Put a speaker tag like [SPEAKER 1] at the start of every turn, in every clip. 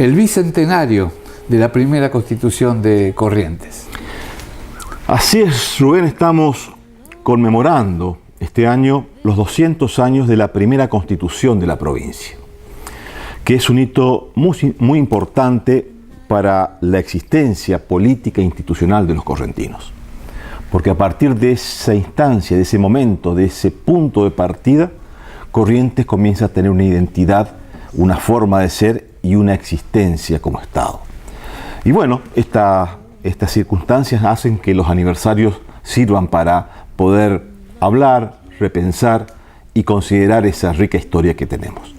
[SPEAKER 1] el bicentenario de la primera Constitución de Corrientes.
[SPEAKER 2] Así es, Rubén, estamos conmemorando este año los 200 años de la primera Constitución de la provincia, que es un hito muy importante para la existencia política e institucional de los correntinos. Porque a partir de esa instancia, de ese momento, de ese punto de partida, Corrientes comienza a tener una identidad, una forma de ser y una existencia como Estado. Y bueno, estas circunstancias hacen que los aniversarios sirvan para poder hablar, repensar y considerar esa rica historia que tenemos.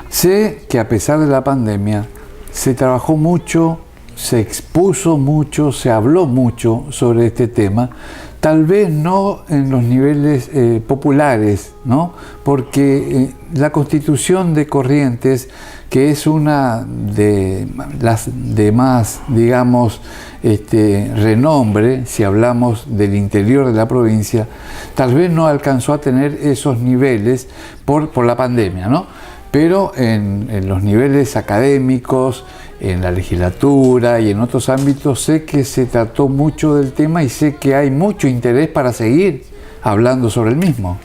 [SPEAKER 1] Sé que a pesar de la pandemia, se trabajó mucho, se expuso mucho, se habló mucho sobre este tema, tal vez no en los niveles populares, ¿no? Porque la Constitución de Corrientes, que es una de las de más, digamos, renombre, si hablamos del interior de la provincia, tal vez no alcanzó a tener esos niveles por la pandemia, ¿no? Pero en los niveles académicos, en la legislatura y en otros ámbitos, sé que se trató mucho del tema y sé que hay mucho interés para seguir hablando sobre el mismo.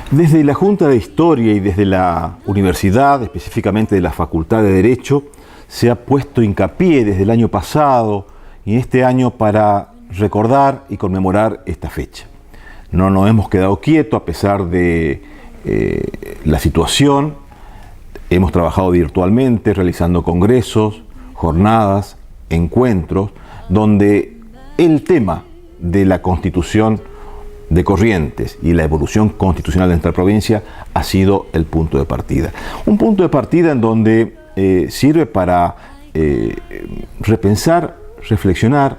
[SPEAKER 2] Desde la Junta de Historia y desde la universidad, específicamente de la Facultad de Derecho, se ha puesto hincapié desde el año pasado y este año para recordar y conmemorar esta fecha. No nos hemos quedado quietos a pesar de la situación. Hemos trabajado virtualmente, realizando congresos, jornadas, encuentros, donde el tema de la Constitución de Corrientes y la evolución constitucional de nuestra provincia ha sido el punto de partida. Un punto de partida en donde sirve para repensar, reflexionar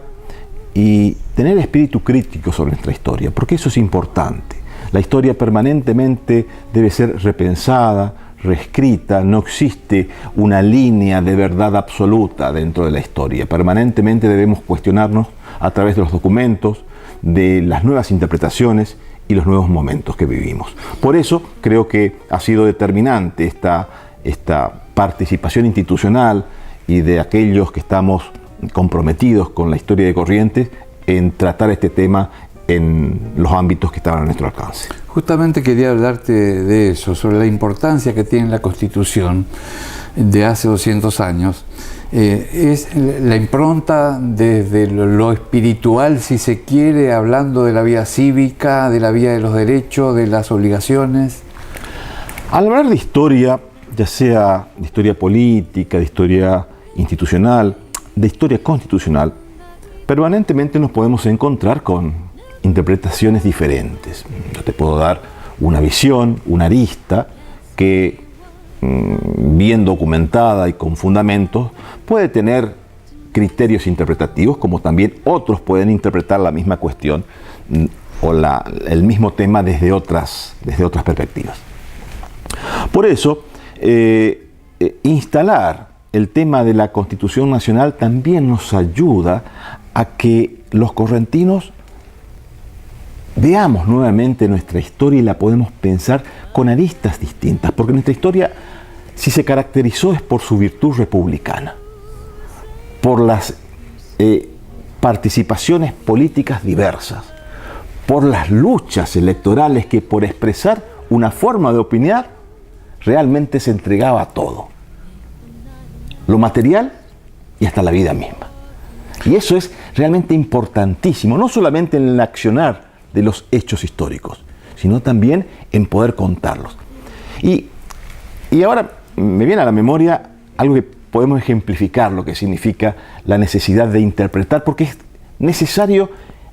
[SPEAKER 2] y tener espíritu crítico sobre nuestra historia, porque eso es importante. La historia permanentemente debe ser repensada, reescrita, no existe una línea de verdad absoluta dentro de la historia. Permanentemente debemos cuestionarnos a través de los documentos, de las nuevas interpretaciones y los nuevos momentos que vivimos. Por eso creo que ha sido determinante esta participación institucional y de aquellos que estamos comprometidos con la historia de Corrientes en tratar este tema en los ámbitos que estaban a nuestro alcance.
[SPEAKER 1] Justamente quería hablarte de eso, sobre la importancia que tiene la Constitución de hace 200 años. Es la impronta desde lo espiritual, si se quiere, hablando de la vida cívica, de la vida de los derechos, de las obligaciones.
[SPEAKER 2] Al hablar de historia, ya sea de historia política, de historia institucional, de historia constitucional, permanentemente nos podemos encontrar con interpretaciones diferentes. Yo te puedo dar una visión, una arista que, bien documentada y con fundamentos, puede tener criterios interpretativos, como también otros pueden interpretar la misma cuestión o el mismo tema desde otras perspectivas. Por eso, instalar el tema de la Constitución Nacional también nos ayuda a que los correntinos veamos nuevamente nuestra historia y la podemos pensar con aristas distintas, porque nuestra historia, si se caracterizó, es por su virtud republicana, por las participaciones políticas diversas, por las luchas electorales que, por expresar una forma de opinar, realmente se entregaba a todo, lo material y hasta la vida misma. Y eso es realmente importantísimo, no solamente en el accionar de los hechos históricos, sino también en poder contarlos. Y ahora me viene a la memoria algo que podemos ejemplificar lo que significa la necesidad de interpretar, porque es necesario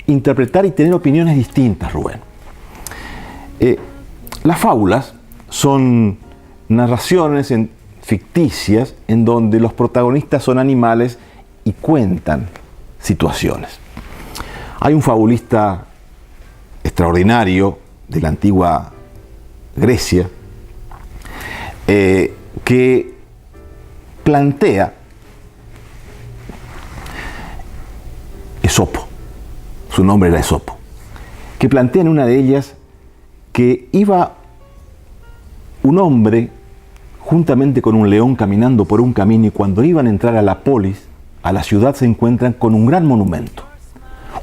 [SPEAKER 2] interpretar y tener opiniones distintas, Rubén. Las fábulas son narraciones ficticias en donde los protagonistas son animales y cuentan situaciones. Hay un fabulista extraordinario de la antigua Grecia que plantea, Esopo, su nombre era Esopo, que plantea en una de ellas que iba un hombre juntamente con un león caminando por un camino, y cuando iban a entrar a la polis, a la ciudad, se encuentran con un gran monumento.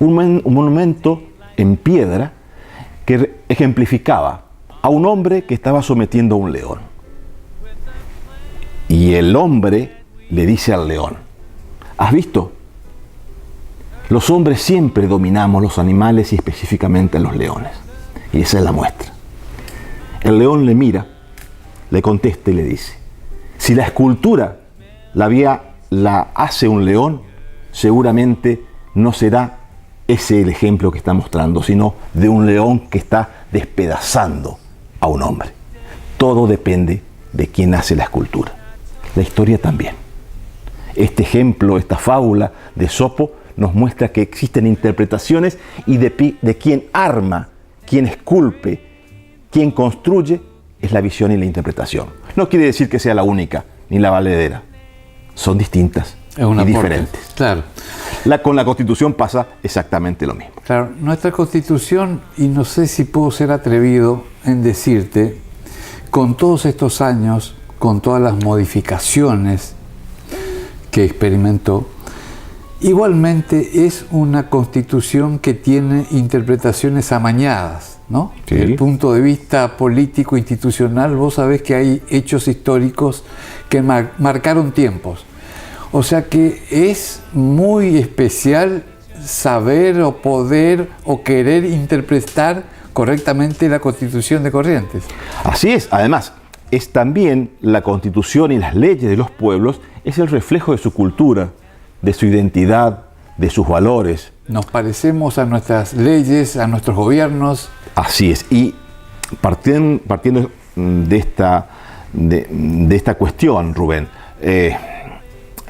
[SPEAKER 2] Un monumento en piedra que ejemplificaba a un hombre que estaba sometiendo a un león. Y el hombre le dice al león: ¿has visto? Los hombres siempre dominamos los animales y específicamente a los leones. Y esa es la muestra. El león le mira, le contesta y le dice: si la escultura la hace un león, seguramente no será ese el ejemplo que está mostrando, sino de un león que está despedazando a un hombre. Todo depende de quién hace la escultura. La historia también. Este ejemplo, esta fábula de Esopo nos muestra que existen interpretaciones y de quién arma, quién esculpe, quién construye, es la visión y la interpretación. No quiere decir que sea la única ni la valedera. Son distintas y diferentes.
[SPEAKER 1] Claro.
[SPEAKER 2] Con la Constitución pasa exactamente lo mismo.
[SPEAKER 1] Claro, nuestra Constitución, y no sé si puedo ser atrevido en decirte, con todos estos años, con todas las modificaciones que experimentó, igualmente es una Constitución que tiene interpretaciones amañadas, ¿no?
[SPEAKER 2] Sí.
[SPEAKER 1] Desde el punto de vista político institucional, vos sabés que hay hechos históricos que marcaron tiempos. O sea que es muy especial saber o poder o querer interpretar correctamente la Constitución de Corrientes.
[SPEAKER 2] Así es. Además, es también la Constitución y las leyes de los pueblos, es el reflejo de su cultura, de su identidad, de sus valores.
[SPEAKER 1] Nos parecemos a nuestras leyes, a nuestros gobiernos.
[SPEAKER 2] Así es. Y partiendo de esta cuestión, Rubén,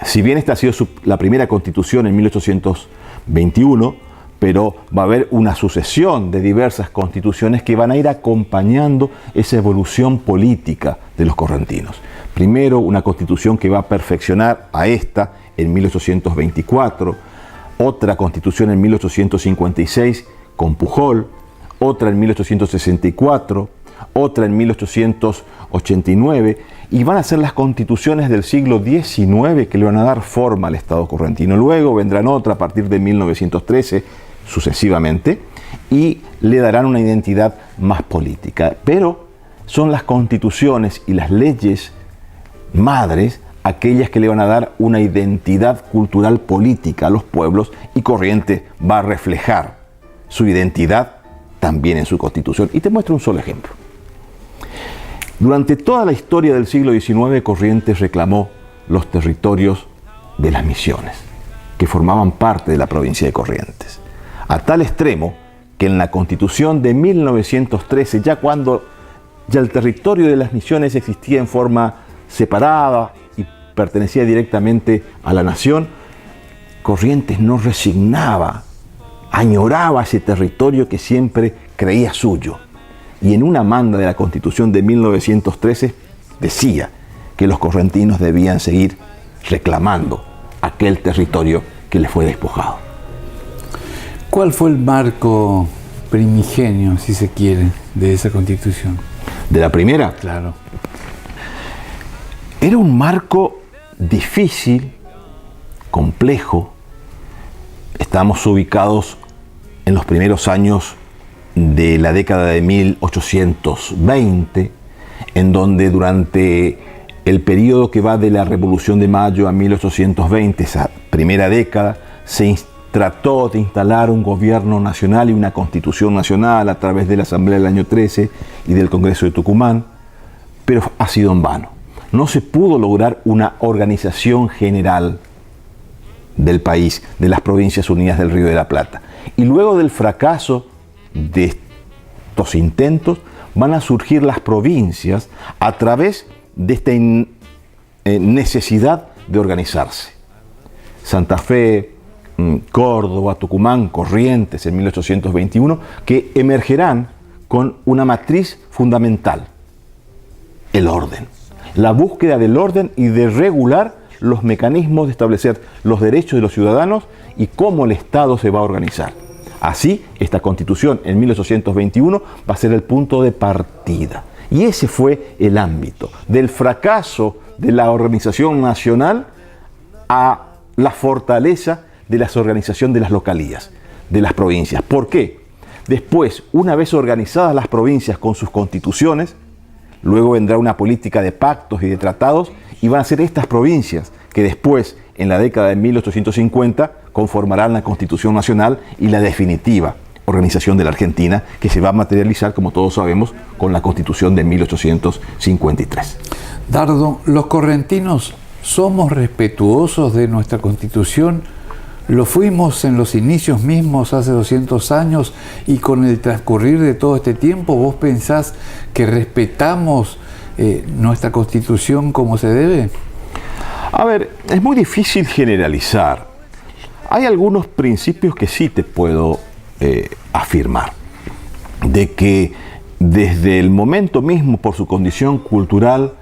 [SPEAKER 2] si bien esta ha sido la primera Constitución en 1821, pero va a haber una sucesión de diversas constituciones que van a ir acompañando esa evolución política de los correntinos. Primero, una constitución que va a perfeccionar a esta en 1824, otra constitución en 1856 con Pujol, otra en 1864, otra en 1889, y van a ser las constituciones del siglo XIX que le van a dar forma al Estado correntino. Luego vendrán otra a partir de 1913, sucesivamente, y le darán una identidad más política. Pero son las constituciones y las leyes madres aquellas que le van a dar una identidad cultural política a los pueblos, y Corrientes va a reflejar su identidad también en su constitución. Y te muestro un solo ejemplo. Durante toda la historia del siglo XIX, Corrientes reclamó los territorios de las misiones, que formaban parte de la provincia de Corrientes. A tal extremo que en la Constitución de 1913, ya el territorio de las misiones existía en forma separada y pertenecía directamente a la nación, Corrientes no resignaba, añoraba ese territorio que siempre creía suyo. Y en una manda de la Constitución de 1913 decía que los correntinos debían seguir reclamando aquel territorio que les fue despojado.
[SPEAKER 1] ¿Cuál fue el marco primigenio, si se quiere, de esa Constitución?
[SPEAKER 2] ¿De la primera?
[SPEAKER 1] Claro.
[SPEAKER 2] Era un marco difícil, complejo. Estamos ubicados en los primeros años de la década de 1820, en donde durante el periodo que va de la Revolución de Mayo a 1820, esa primera década, se trató de instalar un gobierno nacional y una constitución nacional a través de la Asamblea del año 13 y del Congreso de Tucumán, pero ha sido en vano. No se pudo lograr una organización general del país, de las Provincias Unidas del Río de la Plata. Y luego del fracaso de estos intentos, van a surgir las provincias a través de esta necesidad de organizarse. Santa Fe, Córdoba, Tucumán, Corrientes en 1821, que emergerán con una matriz fundamental: el orden. La búsqueda del orden y de regular los mecanismos de establecer los derechos de los ciudadanos y cómo el Estado se va a organizar. Así, esta Constitución en 1821 va a ser el punto de partida. Y ese fue el ámbito del fracaso de la organización nacional a la fortaleza de la organización de las localías, de las provincias. ¿Por qué? Después, una vez organizadas las provincias con sus constituciones, luego vendrá una política de pactos y de tratados, y van a ser estas provincias que después, en la década de 1850, conformarán la Constitución Nacional y la definitiva organización de la Argentina, que se va a materializar, como todos sabemos, con la Constitución de 1853.
[SPEAKER 1] Dardo, los correntinos somos respetuosos de nuestra Constitución. Lo fuimos en los inicios mismos hace 200 años y con el transcurrir de todo este tiempo, ¿vos pensás que respetamos nuestra Constitución como se debe?
[SPEAKER 2] A ver, es muy difícil generalizar. Hay algunos principios que sí te puedo afirmar. De que desde el momento mismo, por su condición cultural,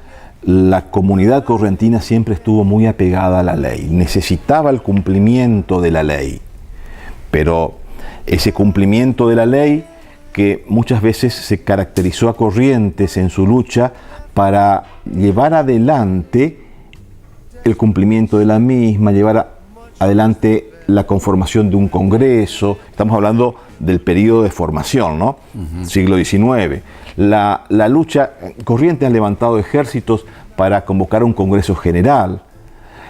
[SPEAKER 2] la comunidad correntina siempre estuvo muy apegada a la ley, necesitaba el cumplimiento de la ley, pero ese cumplimiento de la ley que muchas veces se caracterizó a Corrientes en su lucha para llevar adelante el cumplimiento de la misma, llevar adelante la conformación de un congreso. Estamos hablando del periodo de formación, ¿no? Siglo XIX. La lucha, Corrientes ha levantado ejércitos para convocar un congreso general,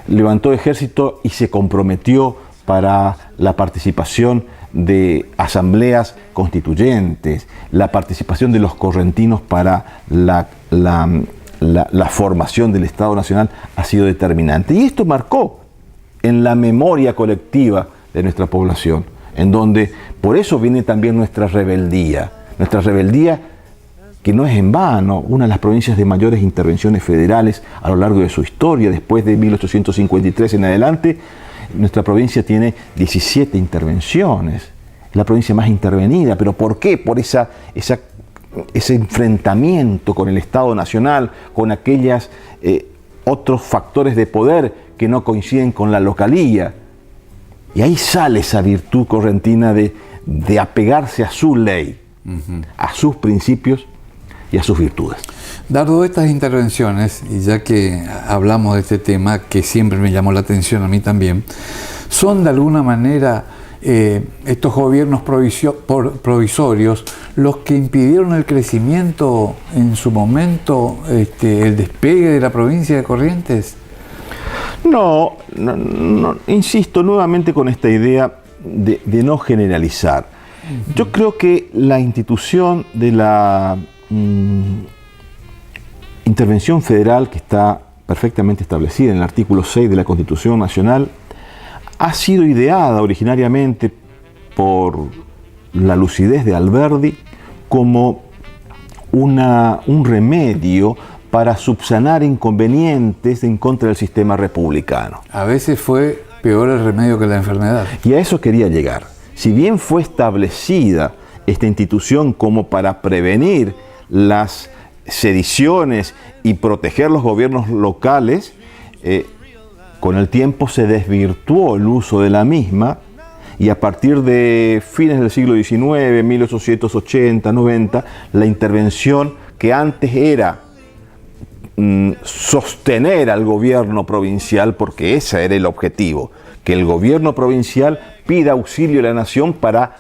[SPEAKER 2] levantó ejército y se comprometió para la participación de asambleas constituyentes, la participación de los correntinos para la formación del Estado Nacional ha sido determinante. Y esto marcó en la memoria colectiva de nuestra población, en donde por eso viene también nuestra rebeldía que no es en vano, una de las provincias de mayores intervenciones federales a lo largo de su historia. Después de 1853 en adelante, nuestra provincia tiene 17 intervenciones, es la provincia más intervenida. ¿Pero por qué? Por ese enfrentamiento con el Estado Nacional, con aquellos otros factores de poder que no coinciden con la localía. Y ahí sale esa virtud correntina de apegarse a su ley, a sus principios y a sus virtudes.
[SPEAKER 1] Dardo, estas intervenciones, y ya que hablamos de este tema, que siempre me llamó la atención a mí también, son de alguna manera estos gobiernos provisorios los que impidieron el crecimiento en su momento, el despegue de la provincia de Corrientes.
[SPEAKER 2] No, insisto nuevamente con esta idea de no generalizar. Yo creo que la institución de la intervención federal, que está perfectamente establecida en el artículo 6 de la Constitución Nacional, ha sido ideada originariamente por la lucidez de Alberdi como un remedio para subsanar inconvenientes en contra del sistema republicano.
[SPEAKER 1] A veces fue peor el remedio que la enfermedad.
[SPEAKER 2] Y a eso quería llegar. Si bien fue establecida esta institución como para prevenir las sediciones y proteger los gobiernos locales, con el tiempo se desvirtuó el uso de la misma, y a partir de fines del siglo XIX, 1880, 90, la intervención que antes era sostener al gobierno provincial, porque ese era el objetivo, que el gobierno provincial pida auxilio a la nación para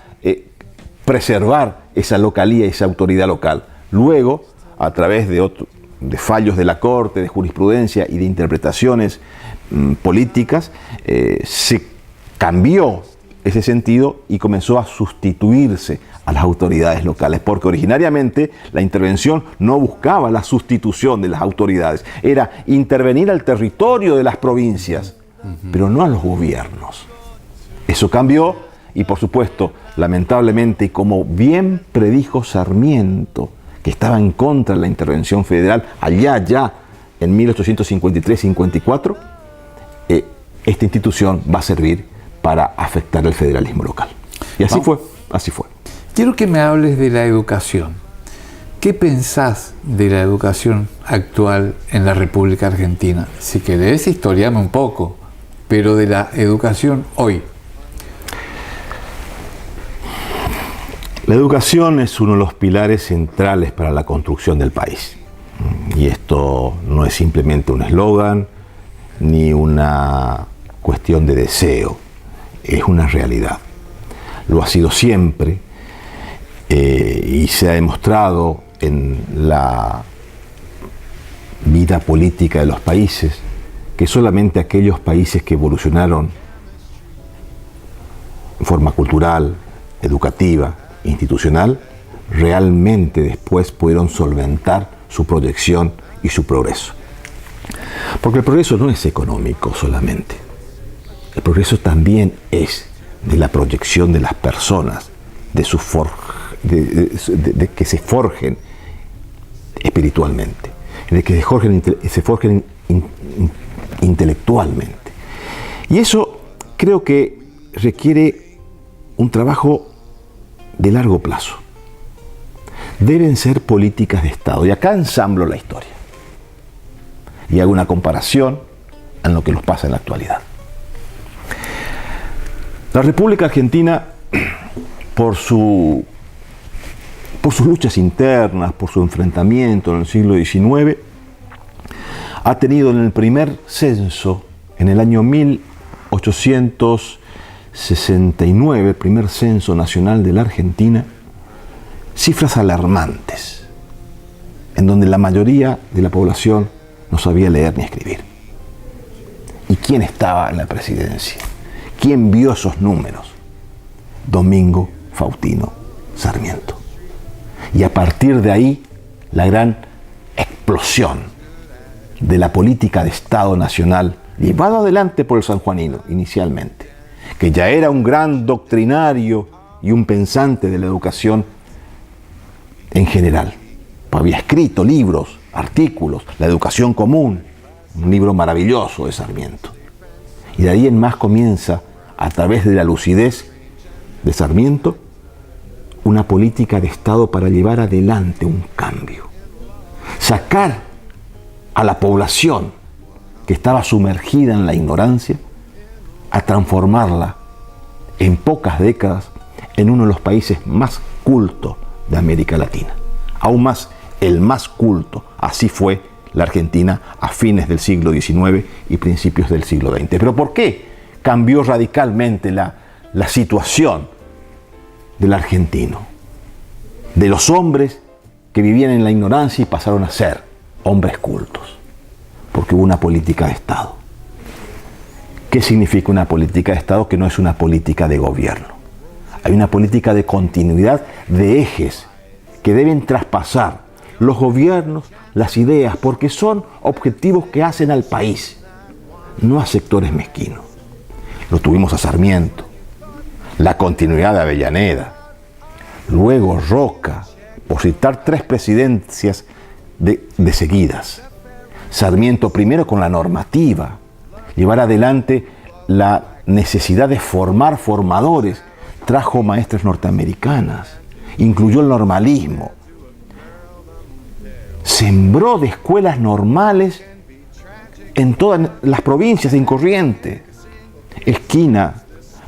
[SPEAKER 2] preservar esa localía, esa autoridad local. Luego, a través de fallos de la Corte, de jurisprudencia y de interpretaciones políticas, se cambió ese sentido y comenzó a sustituirse a las autoridades locales, porque originariamente la intervención no buscaba la sustitución de las autoridades, era intervenir al territorio de las provincias, pero no a los gobiernos. Eso cambió y, por supuesto, lamentablemente, como bien predijo Sarmiento, que estaba en contra de la intervención federal allá ya en 1853-54, esta institución va a servir para afectar el federalismo local. Y así fue.
[SPEAKER 1] Quiero que me hables de la educación. ¿Qué pensás de la educación actual en la República Argentina? Si querés, historiame un poco, pero de la educación hoy.
[SPEAKER 2] La educación es uno de los pilares centrales para la construcción del país. Y esto no es simplemente un eslogan ni una cuestión de deseo, es una realidad. Lo ha sido siempre y se ha demostrado en la vida política de los países que solamente aquellos países que evolucionaron en forma cultural, educativa, institucional, realmente después pudieron solventar su proyección y su progreso. Porque el progreso no es económico solamente. El progreso también es de la proyección de las personas, de que se forjen espiritualmente, de que se forjen intelectualmente. Y eso creo que requiere un trabajo de largo plazo. Deben ser políticas de Estado. Y acá ensamblo la historia. Y hago una comparación en lo que nos pasa en la actualidad. La República Argentina, por sus luchas internas, por su enfrentamiento en el siglo XIX, ha tenido en el primer censo, en el año 1869, el primer censo nacional de la Argentina, cifras alarmantes, en donde la mayoría de la población no sabía leer ni escribir. ¿Y quién estaba en la presidencia? ¿Quién vio esos números? Domingo Faustino Sarmiento. Y a partir de ahí, la gran explosión de la política de Estado nacional, llevada adelante por el sanjuanino inicialmente, que ya era un gran doctrinario y un pensante de la educación en general. Había escrito libros, artículos, La educación común, un libro maravilloso de Sarmiento. Y de ahí en más comienza, a través de la lucidez de Sarmiento, una política de Estado para llevar adelante un cambio. Sacar a la población que estaba sumergida en la ignorancia, a transformarla en pocas décadas en uno de los países más cultos de América Latina. Aún más, el más culto. Así fue la Argentina a fines del siglo XIX y principios del siglo XX. ¿Pero por qué cambió radicalmente la situación del argentino? De los hombres que vivían en la ignorancia y pasaron a ser hombres cultos. Porque hubo una política de Estado. ¿Qué significa una política de Estado? Que no es una política de gobierno. Hay una política de continuidad de ejes que deben traspasar los gobiernos, las ideas, porque son objetivos que hacen al país, no a sectores mezquinos. Lo tuvimos a Sarmiento, la continuidad de Avellaneda, luego Roca, por citar 3 presidencias de seguidas. Sarmiento primero con la normativa, llevar adelante la necesidad de formar formadores, trajo maestras norteamericanas, incluyó el normalismo, sembró de escuelas normales en todas las provincias, en Corrientes, Esquina,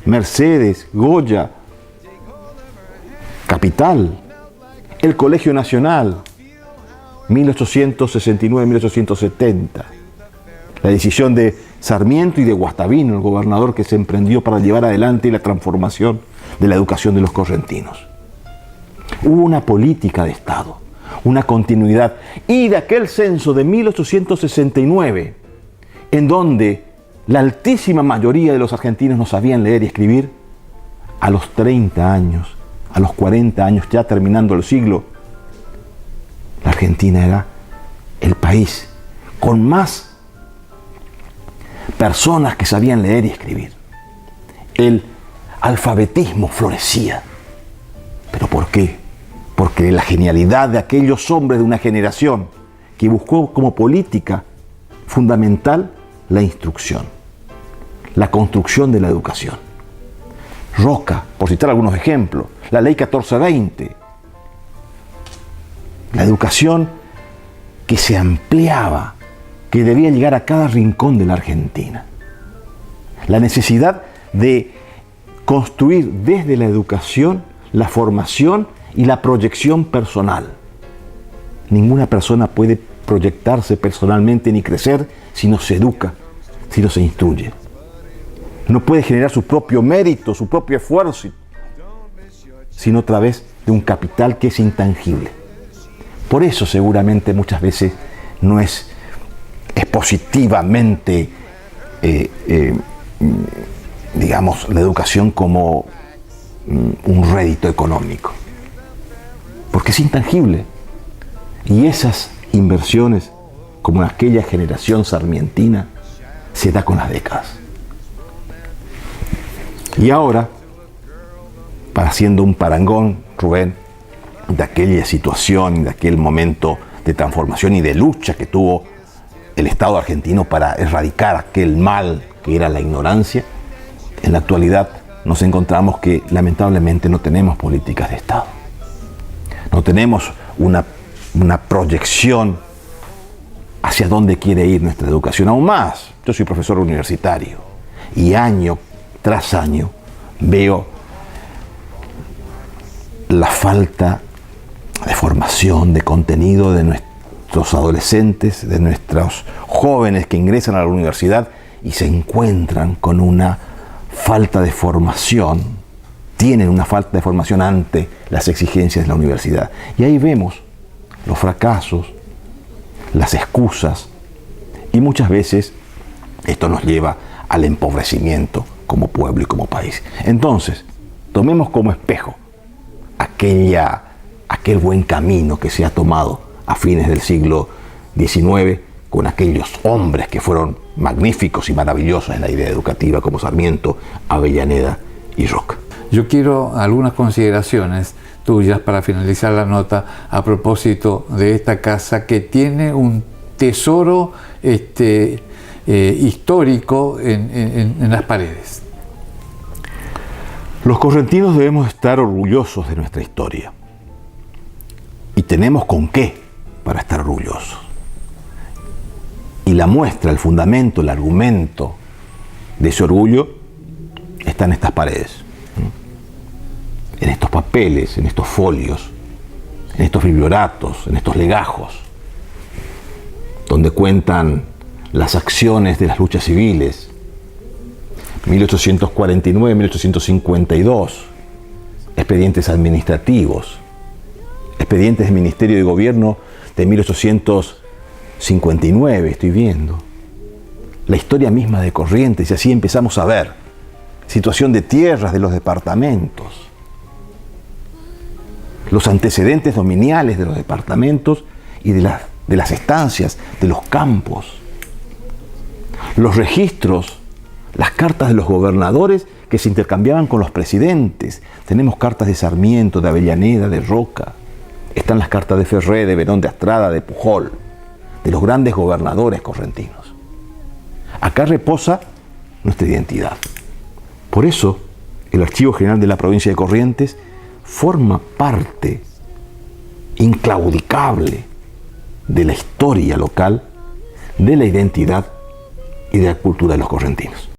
[SPEAKER 2] Mercedes, Goya, Capital, el Colegio Nacional, 1869-1870. La decisión de Sarmiento y de Guastavino, el gobernador que se emprendió para llevar adelante la transformación de la educación de los correntinos. Hubo una política de Estado, una continuidad. Y de aquel censo de 1869, en donde la altísima mayoría de los argentinos no sabían leer y escribir, a los 30 años, a los 40 años, ya terminando el siglo, la Argentina era el país con más personas que sabían leer y escribir. El alfabetismo florecía. ¿Pero por qué? Porque la genialidad de aquellos hombres de una generación que buscó como política fundamental la instrucción, la construcción de la educación. Roca, por citar algunos ejemplos, la Ley 1420, la educación que se ampliaba, que debía llegar a cada rincón de la Argentina. La necesidad de construir desde la educación la formación y la proyección personal. Ninguna persona puede proyectarse personalmente ni crecer si no se educa, si no se instruye. No puede generar su propio mérito, su propio esfuerzo, sino a través de un capital que es intangible. Por eso seguramente muchas veces no es positivamente, digamos, la educación como un rédito económico. Porque es intangible. Y esas inversiones, como en aquella generación sarmientina, se da con las décadas. Y ahora, haciendo un parangón, Rubén, de aquella situación, de aquel momento de transformación y de lucha que tuvo el Estado argentino para erradicar aquel mal que era la ignorancia, en la actualidad nos encontramos que lamentablemente no tenemos políticas de Estado. No tenemos una proyección hacia dónde quiere ir nuestra educación. Aún más, yo soy profesor universitario y año tras año veo la falta de formación, de contenido de nuestros adolescentes, de nuestros jóvenes que ingresan a la universidad y se encuentran con una falta de formación, tienen una falta de formación ante las exigencias de la universidad. Y ahí vemos los fracasos, las excusas, y muchas veces esto nos lleva al empobrecimiento como pueblo y como país. Entonces, tomemos como espejo aquel buen camino que se ha tomado a fines del siglo XIX con aquellos hombres que fueron magníficos y maravillosos en la idea educativa como Sarmiento, Avellaneda y Roca.
[SPEAKER 1] Yo quiero algunas consideraciones tuyas para finalizar la nota a propósito de esta casa que tiene un tesoro histórico en las paredes.
[SPEAKER 2] Los correntinos debemos estar orgullosos de nuestra historia. Y tenemos con qué para estar orgullosos. Y la muestra, el fundamento, el argumento de ese orgullo está en estas paredes, en estos papeles, en estos folios, en estos biblioratos, en estos legajos, donde cuentan las acciones de las luchas civiles, 1849-1852, expedientes administrativos, expedientes del Ministerio de Gobierno de 1859, estoy viendo. La historia misma de Corrientes, y así empezamos a ver situación de tierras de los departamentos, los antecedentes dominiales de los departamentos y de las estancias, de los campos, los registros, las cartas de los gobernadores que se intercambiaban con los presidentes. Tenemos cartas de Sarmiento, de Avellaneda, de Roca. Están las cartas de Ferré, de Verón de Astrada, de Pujol, de los grandes gobernadores correntinos. Acá reposa nuestra identidad. Por eso, el Archivo General de la Provincia de Corrientes forma parte inclaudicable de la historia local, de la identidad y de la cultura de los correntinos.